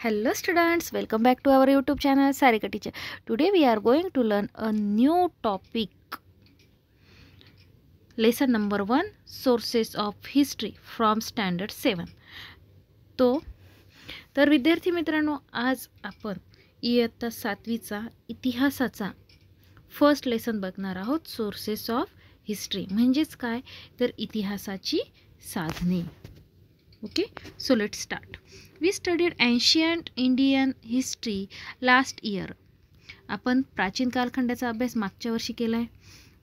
Hello students, welcome back to our YouTube channel Sarika Teacher. Today we are going to learn a new topic. Lesson number 1, Sources of History from Standard 7. तर विद्यार्थी मित्रांनो, आज आपण इयत्ता 7वीचा इतिहासाचा first lesson बघणार आहोत. Sources of history म्हणजेच काय तर इतिहासाची साधने. Okay, so let's start. We studied ancient Indian history last year. आपण प्राचीन कालखंडाचा अभ्यास मागच्या वर्षी केला आहे.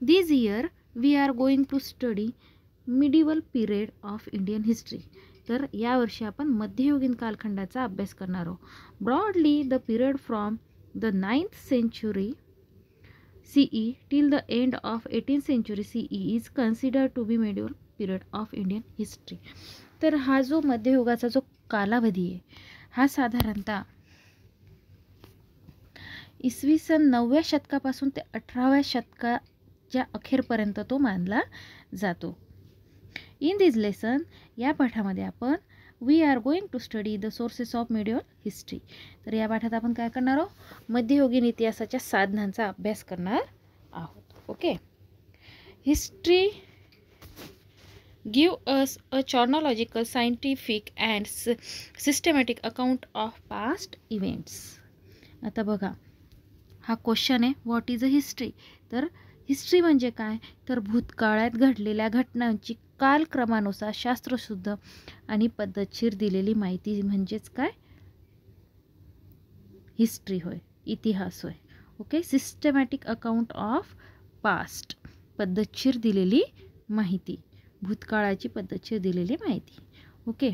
This year we are going to study medieval period of Indian history. तर या वर्षी आपण मध्ययुगीन कालखंडाचा अभ्यास करणार आहोत. Broadly, the period from the 9th century CE till the end of 18th century CE is considered to be medieval period of Indian history. तर हा जो मध्ययुगाचा जो कालावधी आहे हा साधारणतः इसवी सन 9व्या शतकापासून ते 18व्या शतकाच्या अखेरपर्यंत तो मानला जातो. इन दिस लेसन या पाठामध्ये आपण we are going to study the sources of medieval history. तर या पाठात आपण काय करणार आहोत मध्ययुगीन इतिहासाच्या साधनांचा अभ्यास करणार आहोत. Okay. History give us a chronological, scientific and systematic account of past events. आता बघा हा क्वेश्चन आहे व्हॉट इज अ हिस्ट्री. तर हिस्ट्री म्हणजे काय तर भूतकाळात घडलेल्या घटनांची कालक्रमानुसार शास्त्रशुद्ध आणि पद्धतशीर दिलेली माहिती म्हणजेच काय हिस्ट्री होय, इतिहास होय. Okay. Systematic account of past, पद्धतशीर दिलेली माहिती, भूतकाळाची पद्धतशीर दिलेली माहिती. Okay.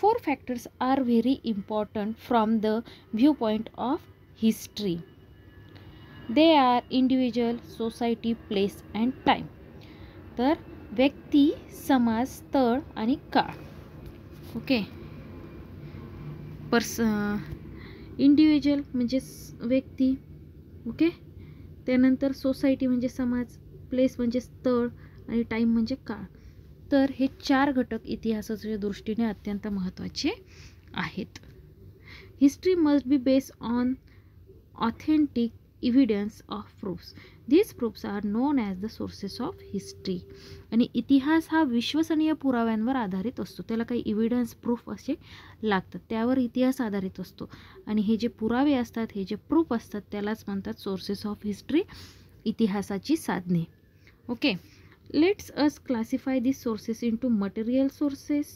4 factors are very important from the view point of history. They are individual, society, place and time. तर व्यक्ती, समाज, स्थळ आणि काळ. ओके. इंडिव्हिज्युअल म्हणजे व्यक्ती. ओके. त्यानंतर सोसायटी म्हणजे समाज, प्लेस म्हणजे स्थळ आणि टाईम म्हणजे काळ. तर हे 4 घटक इतिहासाच्या दृष्टीने अत्यंत महत्त्वाचे आहेत. History must be based on authentic evidence of proofs. These proofs are known as the sources of history. आणि इतिहास हा विश्वसनीय पुराव्यांवर आधारित असतो. त्याला काही एव्हिडन्स, प्रूफ असे लागतात, त्यावर इतिहास आधारित असतो. आणि हे जे पुरावे असतात, हे जे प्रूफ असतात त्यालाच म्हणतात सोर्सेस ऑफ हिस्ट्री, इतिहासाची साधने. Okay, let's us classify these sources into material sources,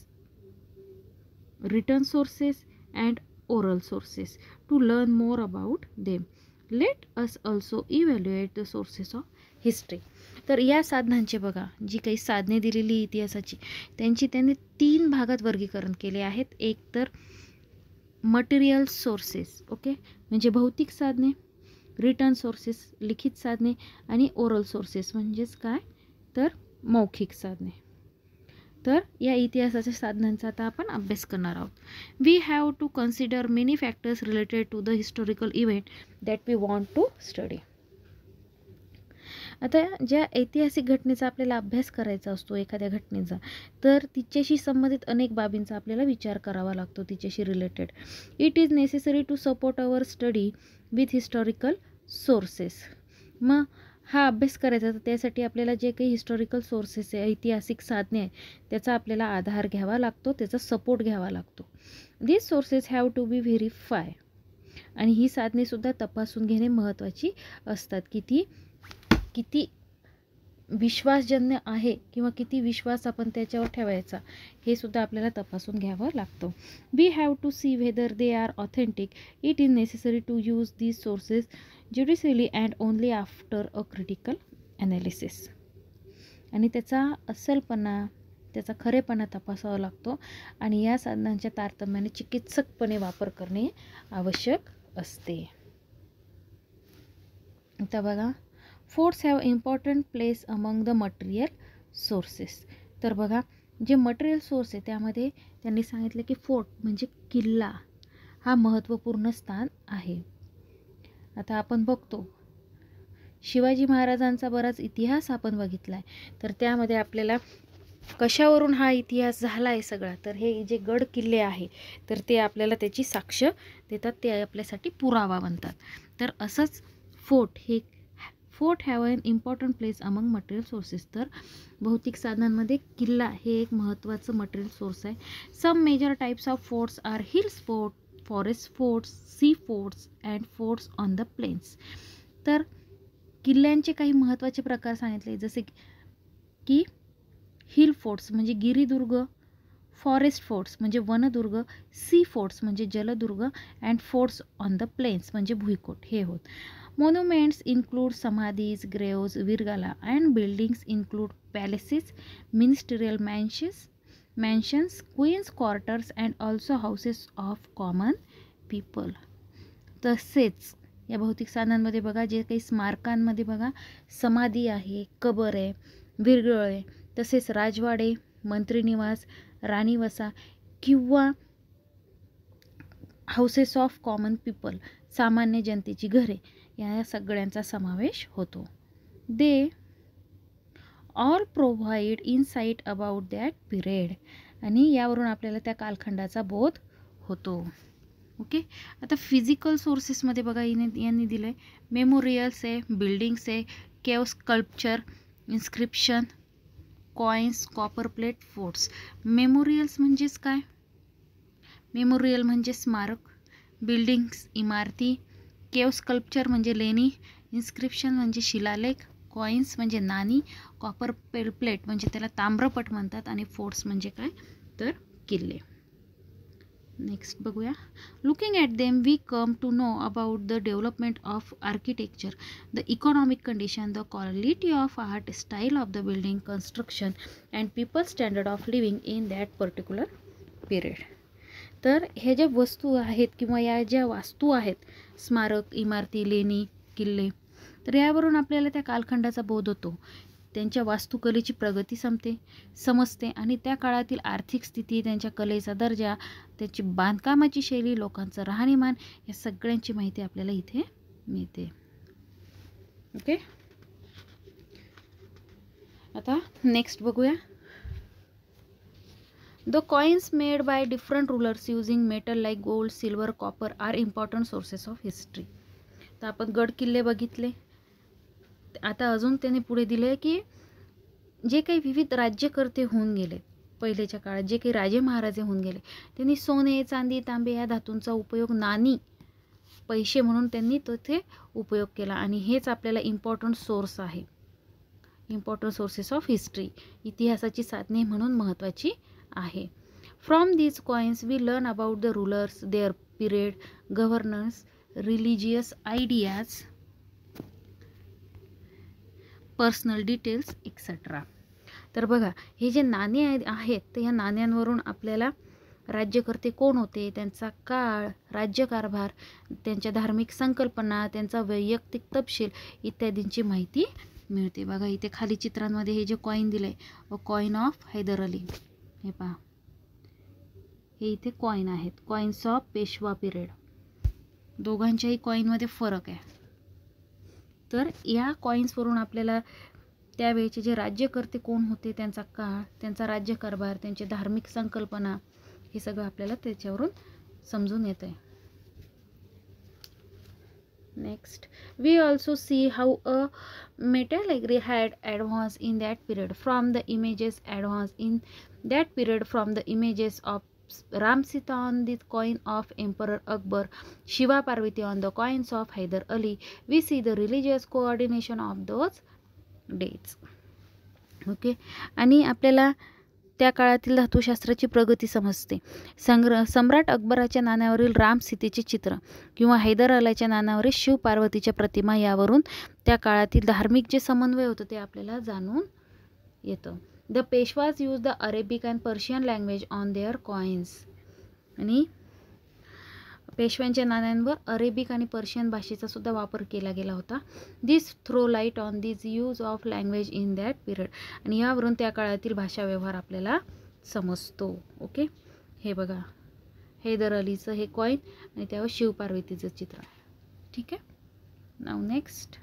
written sources and oral sources to learn more about them. Let us also evaluate the sources of history. तर या साधनांचे बघा जी काही साधने दिलेली इतिहासाची त्यांनी 3 भागात वर्गीकरण केले आहेत. एक तर मटेरियल सोर्सेस, ओके, म्हणजे भौतिक साधने, रिटर्न सोर्सेस लिखित साधने आणि ओरल सोर्सेस म्हणजेच काय तर मौखिक साधने. तर या इतिहासाच्या साधनांचा आता आपण अभ्यास करणार आहोत. We have to consider many factors related to the historical event that we want to study. आता ज्या ऐतिहासिक घटनेचा आपल्याला अभ्यास करायचा असतो एखाद्या घटनेचा, तर तिच्याशी संबंधित अनेक बाबींचा आपल्याला विचार करावा लागतो तिच्याशी related. It is necessary to support our study with historical sources. मग हा अभ्यास करायचा तर त्यासाठी आपल्याला जे काही हिस्टॉरिकल सोर्सेस आहे, ऐतिहासिक साधने आहे, त्याचा आपल्याला आधार घ्यावा लागतो, त्याचा सपोर्ट घ्यावा लागतो. This sources have to be verify. आणि ही साधनेसुद्धा तपासून घेणे महत्त्वाची असतात. किती विश्वासजन्य आहे किंवा किती विश्वास आपण त्याच्यावर ठेवायचा हे सुद्धा आपल्याला तपासून घ्यावं लागतं. We have to see whether they are authentic. It is necessary to use these sources judicially and only after a critical analysis. आणि त्याचा असलपणा, त्याचा खरेपणा तपासावा लागतो आणि या साधनांच्या तारतम्याने चिकित्सकपणे वापर करणे आवश्यक असते. आता बघा, forts have important place among the material sources. तर बघा जे मटेरियल सोर्स आहे त्यामध्ये त्यांनी सांगितलं की फोर्ट म्हणजे किल्ला हा महत्त्वपूर्ण स्थान आहे. आता आपण बघतो शिवाजी महाराजांचा बराच इतिहास आपण बघितला आहे, तर त्यामध्ये आपल्याला कशावरून हा इतिहास झाला आहे सगळा, तर हे जे गड किल्ले आहे तर ते आपल्याला त्याची साक्ष देतात, ते आपल्यासाठी पुरावा बनतात. तर असंच fort have N important place among material sources. तर भौतिक साधनांमध्ये किल्ला हे एक महत्त्वाचं मटेरियल सोर्स आहे. Some major types of forts are hills fort, forest forts, sea forts and forts on the plains. तर किल्ल्यांचे काही महत्त्वाचे प्रकार सांगितले, जसे की हिल फोर्ट्स म्हणजे गिरिदुर्ग, फॉरेस्ट फोर्ट्स म्हणजे वनदुर्ग, सी फोर्ट्स म्हणजे जलदुर्ग and forts on the plains म्हणजे भुईकोट हे होत. मोन्युमेंट्स इन्क्लूड समाधीज, ग्रेव्ज, विरगाला and buildings include palaces, ministerial mansions, queen's quarters and also houses of common people. तसेच या भौतिक साधनांमध्ये बघा, जे काही स्मारकांमध्ये बघा समाधी आहे, कबर आहे, विरगळ आहे, तसेच राजवाडे, मंत्रिनिवास, राणीवसा किंवा हाऊसेस ऑफ कॉमन पीपल सामान्य जनतेची घरे या सगळ्यांचा समावेश होतो. They all provide insight about that period. आणि यावरून आपल्याला त्या कालखंडाचा बोध होतो. ओके, आता फिजिकल सोर्सेसमध्ये बघा यांनी दिलं आहे मेमोरियल्स आहे, बिल्डिंग्स आहे, केव sculpture, inscription, coins, copper plate, forts. Memorials म्हणजेच काय? मेमोरियल म्हणजे स्मारक, बिल्डिंग्स इमारती, केव स्कल्पचर म्हणजे लेणी, इन्स्क्रिप्शन म्हणजे शिलालेख, कॉइन्स म्हणजे नाणी, कॉपर प्लेट म्हणजे त्याला ताम्रपट म्हणतात, आणि फोर्ट्स म्हणजे काय तर किल्ले. नेक्स्ट बघूया. Looking at them we come to know about the development of architecture, the economic condition, the quality of art, style of the building construction and people standard of living in that particular period. तर हे ज्या वस्तू आहेत किंवा या ज्या वास्तू आहेत, स्मारक, इमारती, लेणी, किल्ले, तर यावरून आपल्याला त्या कालखंडाचा बोध होतो, त्यांच्या वास्तुकलेची प्रगती समजते आणि त्या काळातील आर्थिक स्थिती, त्यांच्या कलेचा दर्जा, त्याची बांधकामाची शैली, लोकांचं राहणीमान या सगळ्यांची माहिती आपल्याला इथे मिळते. ओके, आता नेक्स्ट बघूया. The coins made by different rulers using metal like gold, silver, copper are important sources of history. तर आपण गड किल्ले बघितले. आता अजून त्याने पुढे दिले की जे काही विविध राज्यकर्ते होऊन गेले पहिलेच्या काळात, जे काही राजे महाराजे होऊन गेले, त्यांनी सोने, चांदी, तांबे या धातूंचा उपयोग, नाणी, पैसे म्हणून त्यांनी तिथे उपयोग केला, आणि हेच आपल्याला इम्पॉर्टंट सोर्स आहे, इम्पॉर्टंट सोर्सेस ऑफ हिस्ट्री, इतिहासाची साधने म्हणून महत्त्वाची आहे. From these coins we learn about the rulers, their period, governance, religious ideas, personal details etcetera. तर बघा, हे जे नाणे आहेत तर या नाण्यांवरून आपल्याला राज्यकर्ते कोण होते, त्यांचा काळ, राज्यकारभार, त्यांच्या धार्मिक संकल्पना, त्यांचा वैयक्तिक तपशील इत्यादींची माहिती मिळते. बघा इथे खाली चित्रांमध्ये हे जे कॉईन दिलं आहे, कॉईन ऑफ हैदर अली, हे पहा, हे इथे कॉईन आहेत, कॉईन्स ऑफ पेशवा पिरियड. दोघांच्याही कॉईनमध्ये फरक आहे. तर या कॉईन्सवरून आपल्याला त्यावेळेचे जे राज्यकर्ते कोण होते, त्यांचा काळ, त्यांचा राज्यकारभार, त्यांची धार्मिक संकल्पना, हे सगळं आपल्याला त्याच्यावरून समजून येतं आहे. Next, we also see how a metallurgy had advance in that period. From the images advance in that period, from the images of Ram Sita on the coin of Emperor Akbar, Shiva Parvati on the coins of Hyder Ali, we see the religious coordination of those dates. Okay, आणि आपल्याला त्या काळातील धातुशास्त्राची प्रगती समजते. सम्राट अकबराच्या नाण्यावरील राम सीतेचे चित्र किंवा हैदर अलीच्या नाण्यावरील शिव पार्वतीच्या प्रतिमा, यावरून त्या काळातील धार्मिक जे समन्वय होतं ते आपल्याला जाणून येतं. The पेशवाज use the Arabic and Persian language on their coins. आणि पेशव्यांच्या नाण्यांवर अरेबिक आणि पर्शियन भाषेचा सुद्धा वापर केला गेला होता. This throw light on this use of language in that period. आणि यावरून त्या काळातील भाषा व्यवहार आपल्याला समजतो. ओके, हे बघा हैदर अलीचं हे कॉईन आणि त्यावर शिवपार्वतीचं चित्र आहे. ठीक आहे, नाव next.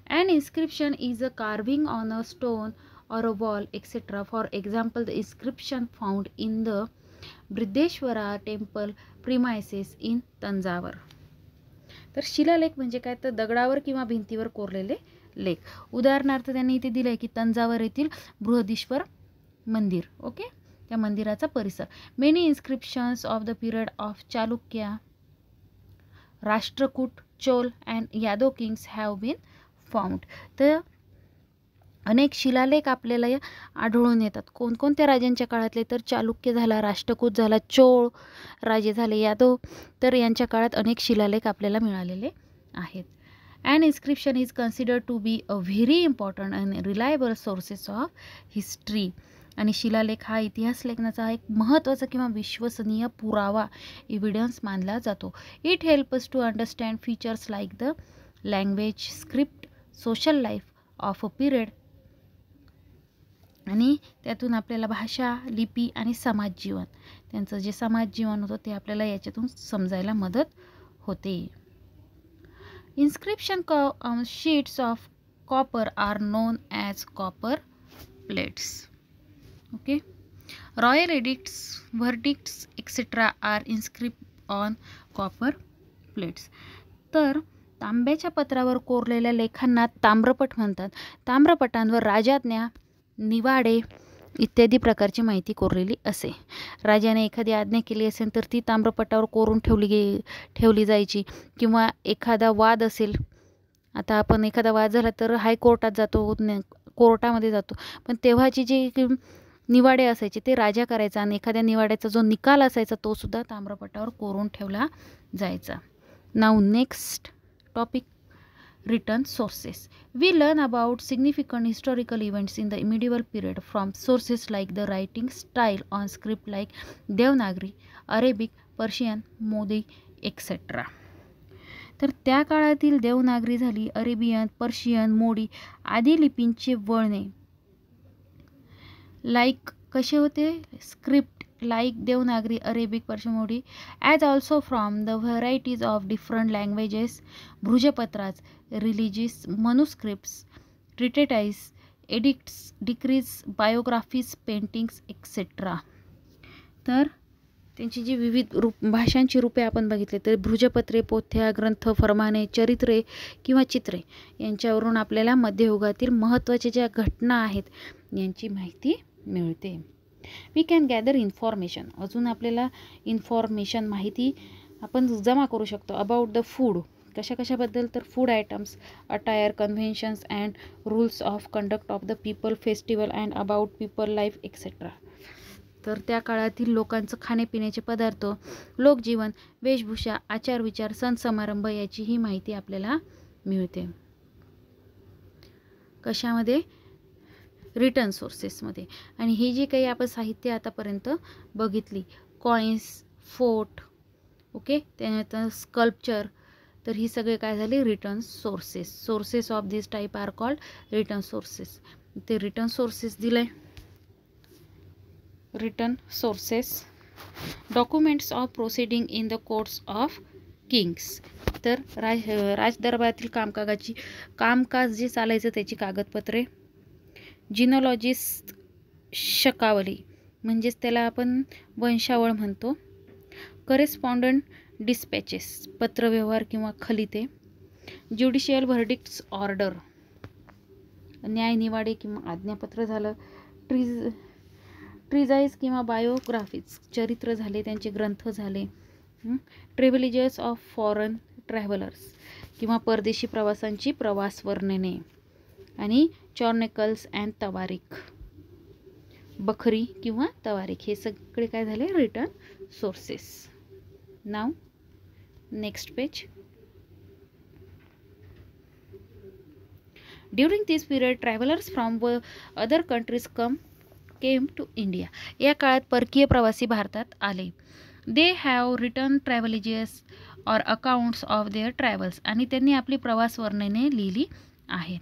An inscription is a carving on a stone or a wall, etc. For example, the inscription found in the Brihadeeswara temple premises in Thanjavur. तर शिलालेख म्हणजे काय, तर दगडावर किंवा भिंतीवर कोरलेले लेख. उदाहरणार्थ त्यांनी इथे दिलं आहे की तंजावर येथील बृहदीश्वर मंदिर. ओके, त्या मंदिराचा परिसर. Many inscriptions of the period of Chalukya, Rashtrakuta, Chola and Yadava kings have been found. तर अनेक शिलालेख आपल्याला आढळून येतात. कोणकोणत्या राजांच्या काळातले, तर चालुक्य झाला, राष्ट्रकूट झाला, चोळ राजे झाले, यादव, तर यांच्या काळात अनेक शिलालेख आपल्याला मिळालेले आहेत. And inscription is considered to be a very important and reliable sources of history. आणि शिलालेख हा इतिहास लेखनाचा एक महत्त्वाचा किंवा विश्वसनीय पुरावा, एव्हिडन्स मानला जातो. It helps to understand features like the language, script, social life of a period. आणि त्यातून आपल्याला भाषा, लिपी आणि समाज जीवन, त्यांचं जे समाज जीवन होतं ते आपल्याला याच्यातून समजायला मदत होते. Inscription sheets of copper are known as copper plates. Okay, royal edicts, verdicts etcetera are inscript on copper plates. तर तांब्याच्या पत्रावर कोरलेल्या लेखांना ताम्रपट म्हणतात. ताम्रपटांवर राजाज्ञा, निवाडे इत्यादी प्रकारची माहिती कोरलेली असे. राजाने एखादी आज्ञा केली असेल तर ती ताम्रपटावर कोरून ठेवली जायची. किंवा एखादा वाद असेल, आता आपण एखादा वाद झाला तर हायकोर्टात जातो, कोर्टामध्ये जातो, पण तेव्हाची जी निवाडे असायचे ते राजा करायचा आणि एखाद्या निवाड्याचा जो निकाल असायचा तो सुद्धा ताम्रपटावर कोरून ठेवला जायचा. Now next topic, written sources. We learn about significant historical events in the medieval period from sources like the writing style on script like Devanagari, Arabic, Persian, Modi, etc. तर त्या काळातील देवनागरी झाली, अरेबियन, पर्शियन, मोडी आदी लिपींचे वळणे like कसे होते, script like Devanagari, Arabic, Persian, Modi, as also from the varieties of different languages, Bhrujapatras, religious manuscripts, treatises, edicts, decrees, biographies, paintings, etc. तर त्यांची जी विविध भाषांची रूपे आपण बघितले तर भृजपत्रे, पोथ्या, ग्रंथ, फरमाने, चरित्रे किंवा चित्रे यांच्यावरून आपल्याला मध्ययुगातील महत्त्वाच्या ज्या घटना आहेत यांची माहिती मिळते. वी कॅन गॅदर इन्फॉर्मेशन, अजून आपल्याला इन्फॉर्मेशन माहिती आपण जमा करू शकतो. अबाउट द फूड, कशाबद्दल, तर food items, attire, conventions and rules of conduct of the people, festival and about people life etcetera. तर त्या काळातील लोकांचं खाण्यापिण्याचे पदार्थ, लोकजीवन, वेशभूषा, आचारविचार, सण समारंभ याची ही माहिती आपल्याला मिळते. कशामध्ये, रिटर्न सोर्सेसमध्ये. आणि ही जी काही आपण साहित्य आतापर्यंत बघितली, कॉइन्स, फोर्ट, ओके, त्यानंतर स्कल्पचर, तर ही सगळे काय झाले, written sources. Sources of this type are called written sources. ते रिटर्न सोर्सेस दिले. Written sources, documents of proceeding in the courts of kings. तर राजदरबारातील कामकाज जे चालायचं त्याची कागदपत्रे. जिनॉलॉजिस्ट शकावली म्हणजेच त्याला आपण वंशावळ म्हणतो. करेस्पॉन्डंट डिस्पॅचेस, पत्रव्यवहार किंवा खलिते. ज्युडिशियल व्हर्डिक्ट्स ऑर्डर, न्यायनिवाडे किंवा आज्ञापत्र झालं. ट्रिजाईज किंवा बायोग्राफीज, चरित्र झाले, त्यांचे ग्रंथ झाले. ट्रेव्हलिजर्स ऑफ फॉरेन ट्रॅव्हलर्स किंवा परदेशी प्रवासांची प्रवास वर्णने. आणि चॉर्निकल्स अँड तवारीख, बखरी किंवा तवारीख, हे सगळे काय झाले, रिटर्न सोर्सेस. नाव next page. During this period travellers from other countries came to India. या काळात परकीय प्रवासी भारतात आले. They have written travelogues or accounts of their travels, आणि त्यांनी आपली प्रवास वर्णने लिहिली आहेत.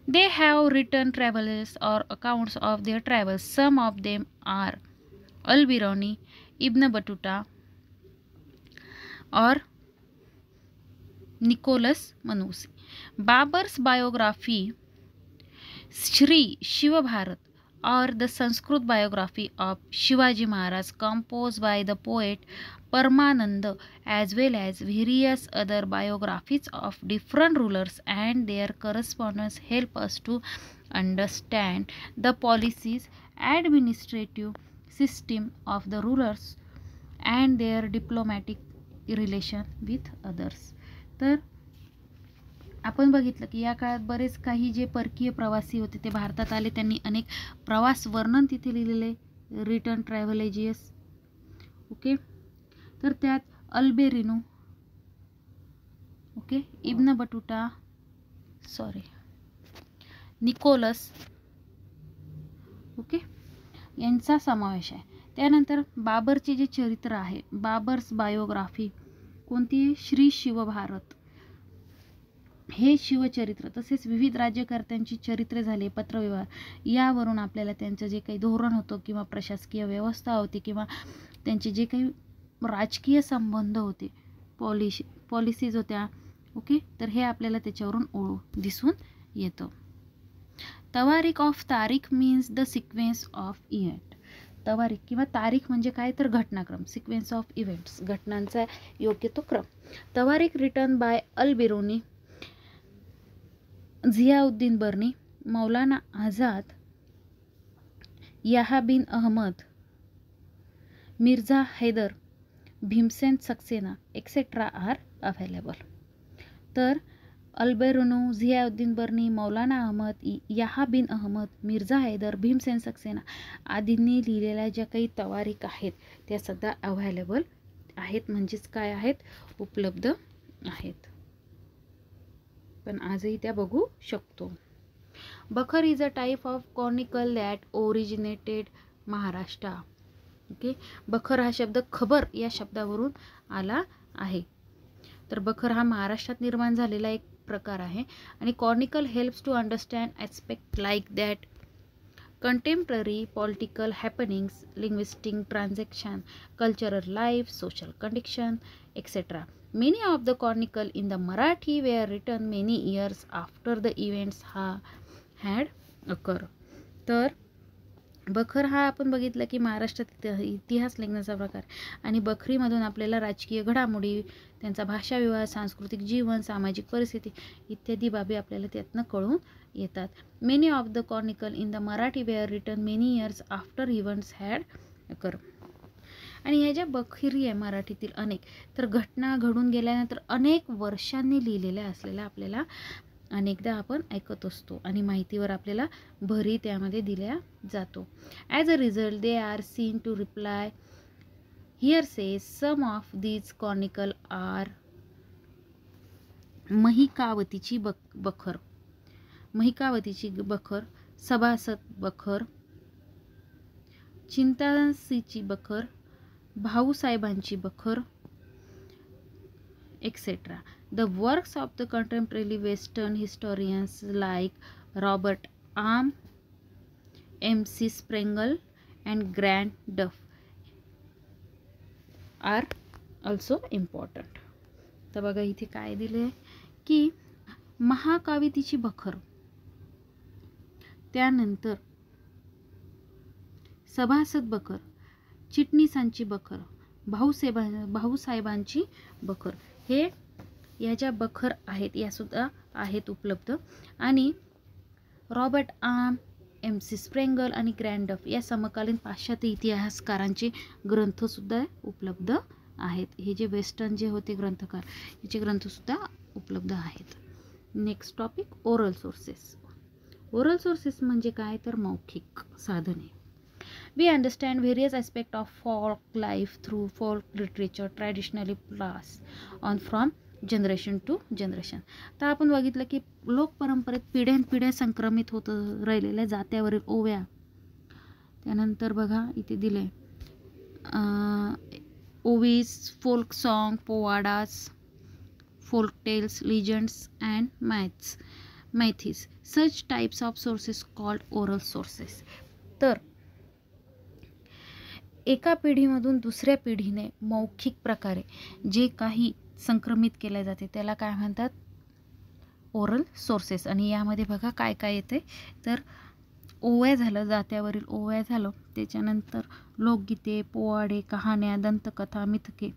They have written travels or accounts of their travels. Some of them are Al-Biruni, Ibn Battuta or Nicholas Manusi. Babar's biography Shri Shiva Bharat or the Sanskrit biography of Shivaji Maharaj composed by the poet Paramananda, as well as various other biographies of different rulers and their correspondence, help us to understand the policies, administrative system of the rulers and their diplomatic relation with others. तर आपण बघितलं की या काळात बरेच काही जे परकीय प्रवासी होते ते भारतात आले, त्यांनी अनेक प्रवास वर्णन तिथे लिहिलेले, रिटर्न ट्रॅव्हलेजियस. ओके, तर त्यात अल्बेरिनो, ओके, इब्न बटुटा, निकोलस, ओके, यांचा समावेश आहे. त्यानंतर बाबरचे जे चरित्र आहे, बाबर्स बायोग्राफी कोणती, श्री शिवभारत, हे शिवचरित्र. तसेच विविध राज्यकर्त्यांची चरित्रे झाली, पत्रव्यवहार, यावरून आपल्याला त्यांचं जे काही धोरण होतं किंवा प्रशासकीय व्यवस्था होती किंवा त्यांचे जे काही राजकीय संबंध होते, पॉलिसीज होत्या, ओके, तर हे आपल्याला त्याच्यावरून दिसून येतं. तवारीख ऑफ तारीख means the sequence of event. तवारीख किंवा तारीख म्हणजे काय, तर घटनाक्रम, सिक्वेन्स ऑफ इव्हेंट्स, घटनांचा योग्य तो क्रम. तवारीख written by Alberuni, Ziauddin Barni, Maulana Azad, Yahya bin Ahmad, Mirza Haidar, Bhimsen Saxena etcetera are available. तर अल्बेरुनो, झियाउद्दीन बर्नी, मौलाना अहमद, याहा बिन अहमद, मिर्झा हैदर, भीमसेन सक्सेना आदींनी लिहिलेल्या ज्या काही तवारीख आहेत त्या सध्या अवेलेबल आहेत, म्हणजेच काय आहेत, उपलब्ध आहेत, पण आजही त्या बघू शकतो. Bakhar is a type of chronicle that originated Maharashtra. Okay, बखर हा शब्द खबर या शब्दावरून आला आहे. तर बखर हा महाराष्ट्रात निर्माण झालेला एक प्रकार आहे. आणि chronicle helps to understand aspect like that contemporary political happenings, linguistic transaction, cultural life, social condition etcetera. Many of the chronicle in the Marathi were written many years after the events had occurred. तर बखर हा आपण बघितलं की महाराष्ट्रात इतिहास लिहिण्याचा प्रकार, आणि बखरीमधून आपल्याला राजकीय घडामोडी, त्यांचा भाषाविवाह, सांस्कृतिक जीवन, सामाजिक परिस्थिती इत्यादी बाबी आपल्याला त्यातनं कळून येतात. Many of the chronicle in the Marathi were written many years after events had occur. आणि ह्या ज्या बखरी आहे मराठीतील अनेक, तर घटना घडून गेल्यानंतर अनेक वर्षांनी लिहिलेल्या असलेल्या आपल्याला अनेकदा आपण ऐकत असतो आणि माहितीवर आपल्याला भरी त्यामध्ये दिल्या जातो. As a result they are seen to reply hearsay some of these chronicle are महिकावतीची बखर, महिकावतीची बखर, सभासद बखर, चिंतासीची बखर, भाऊसाहेबांची Bakhar etcetera. The works of the contemporary western historians like Robert Orme, MC Sprengel and Grant Duff are also important. तर बघा इथे काय दिले आहे की महाकावितीची बखर, त्यानंतर सभासद बखर, चिटणीसांची बखर, भाऊसाहेबांची बखर, हे या ज्या बखर आहेत यासुद्धा आहेत उपलब्ध. आणि रॉबर्ट आर्म, MC स्प्रेंगल आणि ग्रँड डफ या समकालीन पाश्चात्य इतिहासकारांचे ग्रंथसुद्धा उपलब्ध आहेत. हे जे वेस्टर्न जे होते ग्रंथकार, याचे ग्रंथसुद्धा उपलब्ध आहेत. Next topic, oral sources. Oral sources म्हणजे काय, तर मौखिक साधने. We understand various aspects of folk life through folk literature traditionally passed on from generation to generation. तर आपण बघितलं की लोकपरंपरेत पिढ्यानपिढ्या संक्रमित होत राहिलेल्या जात्यावरील ओव्या. त्यानंतर बघा इथे दिले ovis, folk song, powadas, folk tales, legends and myths. Such types of sources called oral sources. तर एका पिढीमधून दुसऱ्या पिढीने मौखिक प्रकारे जे काही संक्रमित केले जाते त्याला काय म्हणतात, ओरल सोर्सेस. आणि यामध्ये बघा काय काय येते, तर ओव्या झालं, जात्यावरील ओव्या झालं, त्याच्यानंतर लोकगीते, पोवाडे, कहाण्या, दंतकथा, मिथके,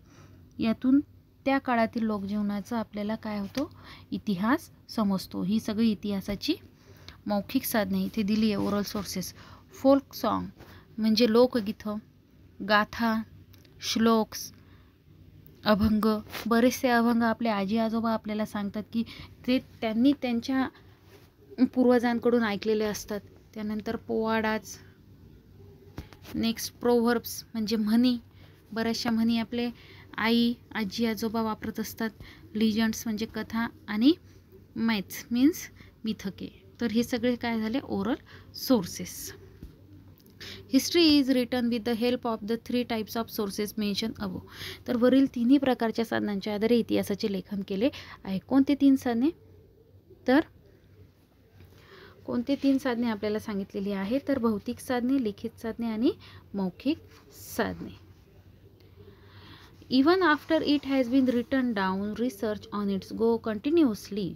यातून त्या काळातील लोकजीवनाचं आपल्याला काय होतो, इतिहास समजतो. ही सगळी इतिहासाची मौखिक साधने इथे दिली आहे, ओरल सोर्सेस. फोल्क सॉन्ग म्हणजे लोकगीतं, गाथा, श्लोक्स, अभंग. बरेचसे अभंग आपले आजी आजोबा आपल्याला सांगतात की ते त्यांनी त्यांच्या पूर्वजांकडून ऐकलेले असतात. त्यानंतर पोवाडाच. नेक्स्ट प्रोव्हर्ब्स म्हणजे म्हणी. बऱ्याचशा म्हणी आपले आई आजी आजोबा वापरत असतात. लिजंड्स म्हणजे कथा, आणि माइथ्स मीन्स मिथके. तर हे सगळे काय झाले, oral sources. History is written with the help of the 3 types of sources mention above. तर वरील तिन्ही प्रकारच्या साधनांच्या आधारे इतिहासाचे लेखन केले आहे. कोणते 3 साधने, तर कोणते 3 साधने आपल्याला सांगितलेली आहे, तर भौतिक साधने, लिखित साधने आणि मौखिक साधने. Even after it has been written down, research on its go continuously.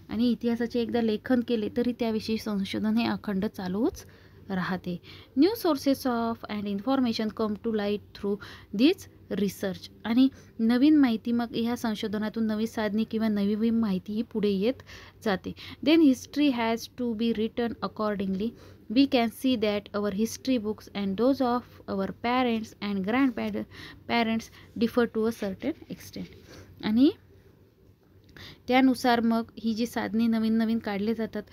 आणि इतिहासाचे एकदा लेखन केले तरी त्याविषयी संशोधन हे अखंड चालूच राहते. New sources of and information come to light through this research. आणि नवीन माहिती मग ह्या संशोधनातून नवी साधने किंवा नवी माहिती ही पुढे येत जाते. Then history has to be written accordingly. We can see that our history books and those of our parents and grandparents differ to a certain extent. आणि त्यानुसार मग ही जी साधने नवीन नवीन काढले जातात,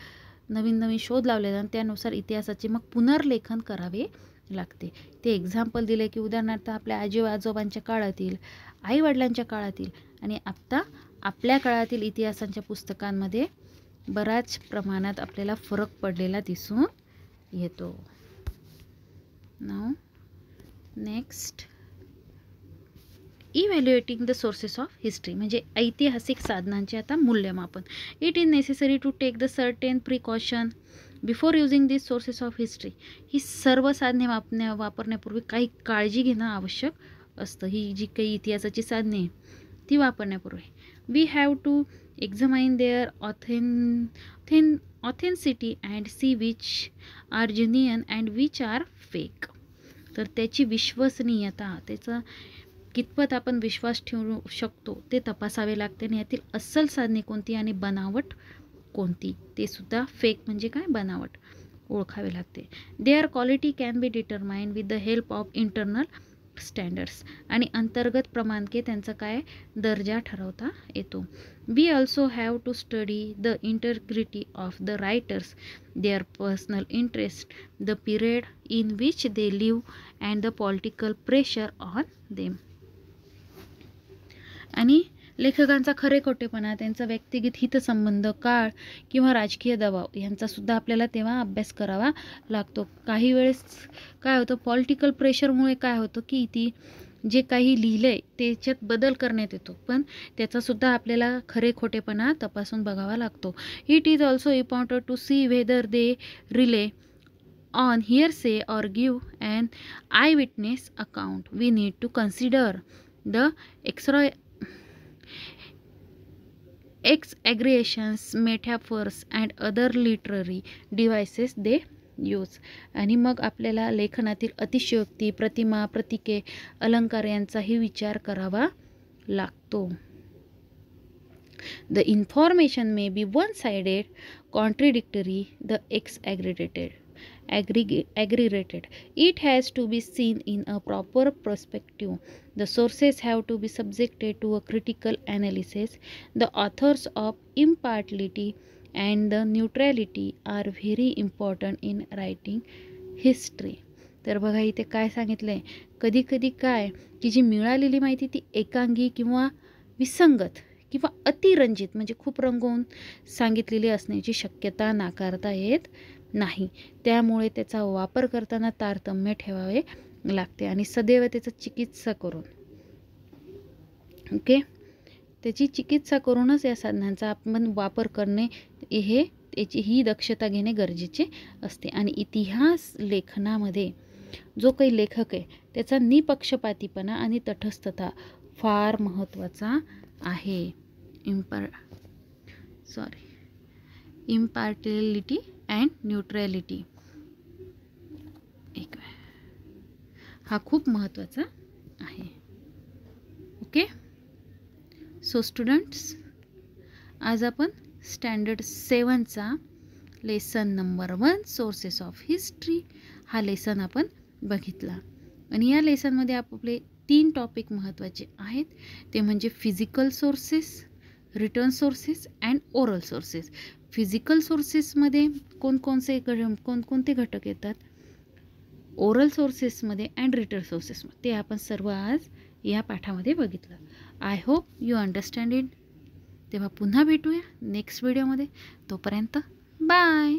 नवीन नवीन शोध लावले जातात, त्यानुसार इतिहासाचे मग पुनर्लेखन करावे लागते. ते एक्झाम्पल दिले की उदाहरणार्थ आपल्या आजी आजोबांच्या काळातील, आईवडिलांच्या काळातील आणि आत्ता आपल्या काळातील इतिहासांच्या पुस्तकांमध्ये बऱ्याच प्रमाणात आपल्याला फरक पडलेला दिसून येतो. Now next, evaluating the sources of history म्हणजे ऐतिहासिक साधनांचे आता मूल्यमापन. It is necessary to take the certain precaution before using this sources of history. ही सर्व साधने वापरण्यापूर्वी काही काळजी घेणं आवश्यक असतं. ही जी काही इतिहासाची साधने ती वापरण्यापूर्वी we have to examine their authenticity and see which are genuine and which are fake. तर त्याची विश्वसनीयता, त्याचा कितपत आपण विश्वास ठेवू शकतो ते तपासावे लागते. आणि यातील अस्सल साधने कोणती आणि बनावट कोणती, ते सुद्धा फेक म्हणजे काय, बनावट, ओळखावे लागते. Their quality can be determined with the help of internal standards. आणि अंतर्गत प्रमाणके त्यांचा काय दर्जा ठरवता येतो. We also have to study the integrity of the writers, their personal interest, the period in which they live and the political pressure on them. आणि लेखकांचा खरे खोटेपणा, त्यांचा व्यक्तिगत हितसंबंध, काळ किंवा राजकीय दबाव यांचासुद्धा आपल्याला तेव्हा अभ्यास करावा लागतो. काही वेळेस काय होतं, पॉलिटिकल प्रेशरमुळे काय होतं की ती जे काही लिहिलं आहे त्याच्यात बदल करण्यात येतो, पण त्याचासुद्धा आपल्याला खरे खोटेपणा तपासून बघावा लागतो. It is also important to see whether they rely on hearsay or give and eye witness account. We need to consider the exaggerations, metaphors and other literary devices they use. आणि मग आपल्याला लेखनातील अतिशयोक्ती, प्रतिमा, प्रतीके, अलंकार यांचाही विचार करावा लागतो. The information may be one-sided, contradictory, the exaggerated. It has to be seen in a proper perspective. The sources have to be subjected to a critical analysis. The authors of impartiality and the neutrality are very important in writing history. तर बघा इथे काय सांगितलंय, कधी कधी काय की जी मिळालेली माहिती ती एकांगी किंवा विसंगत किंवा अतिरंजित म्हणजे खूप रंगवून सांगितलेली असण्याची शक्यता नाकारता येत नाही. त्यामुळे त्याचा वापर करताना तारतम्य ठेवावे लागते आणि सदैव त्याचा चिकित्सा करून, ओके, त्याची चिकित्सा करूनच या साधनांचा आपण वापर करणे हे त्याची ही दक्षता घेणे गरजेचे असते. आणि इतिहास लेखनामध्ये जो काही लेखक आहे त्याचा निपक्षपातीपणा आणि तटस्थता फार महत्त्वाचा आहे. Impartiality and neutrality. हा खूप महत्त्वाचा आहे. ओके. सो स्टुडंट्स, आज आपण स्टँडर्ड 7चा lesson number 1 sources of history हा लेसन आपण बघितला. आणि या लेसनमध्ये आपले 3 टॉपिक महत्त्वाचे आहेत. ते म्हणजे physical sources, written sources and oral sources. Physical सोर्सेसमध्ये कोणकोणते घटक येतात, ओरल सोर्सेसमध्ये अँड रिटर्न सोर्सेसमध्ये, ते आपण सर्व आज या पाठामध्ये बघितलं. I hope you understand it. तेव्हा पुन्हा भेटूया नेक्स्ट व्हिडिओमध्ये. तोपर्यंत बाय.